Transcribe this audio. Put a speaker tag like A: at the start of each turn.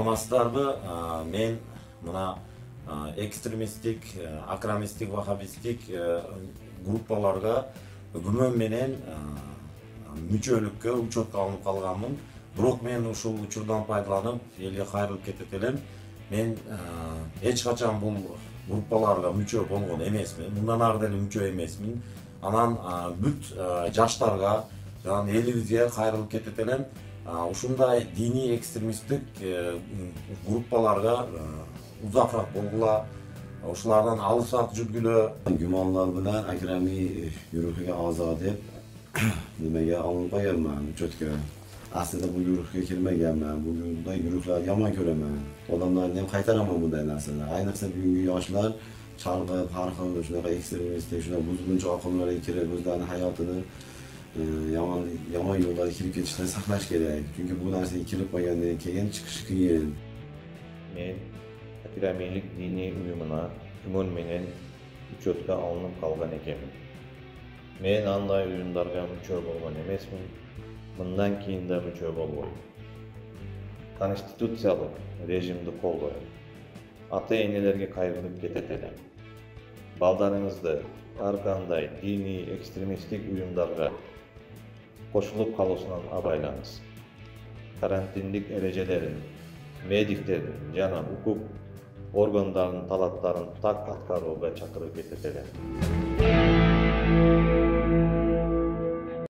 A: саламатсыздарбы? Мен мына экстремисттик, акрамисттик, вахабисттик группаларга күмөн менен мүчөлүккө учетко алынып калганмын. Бирок мен ушул учурдан пайдаланып элге кайрылып кетет элем. Мен эч качан бул группаларга мүчө болгон эмесмин. Мындан ары деле мүчө эмесмин. Анан бүт жаштарга, жана элибизге кайрылып кетет элем. Ушундай дини экстремисттик группаларга узакыраак болгула, ушулардан алысыраак жүргүлө.
B: Гуманлар менен акрами юрукка аза деп немеге алынып коёмун учеткө. Aslında bu yürürlüğe girmeyeceğim ben. Bugün de yürürlükler yaman göremem. Odamlar nem kaytaramam bu derlerse. Aynısı bugünkü yaşlar çalgı, parkı, şuna ekstremistik, şuna buzguncu akımlara girip özlerinin hayatını yaman yollara girip geçişten saklaş gerek. Çünkü bu derse girip koyandan keyin çıkışı kıyın.
C: Men akramilik dini uyumuna ümün menen учетка alınıp kalgan ekemin. Men anday uyumlarga müçö bolgan emesmin. Bundan keyin de müçö bolboyum. Konstitutsiялык rejimdi koldoyum. Ата-энелерге кайрылып кетет элем. Балдарыңызды ар кандай dini ekstremistik uyumlarga koşulup kalısından abайлаңыз. Karantindик erejelerin, mediklerin jana hukuk organlarının talaптарын так аткарууга чакырып кетет элем.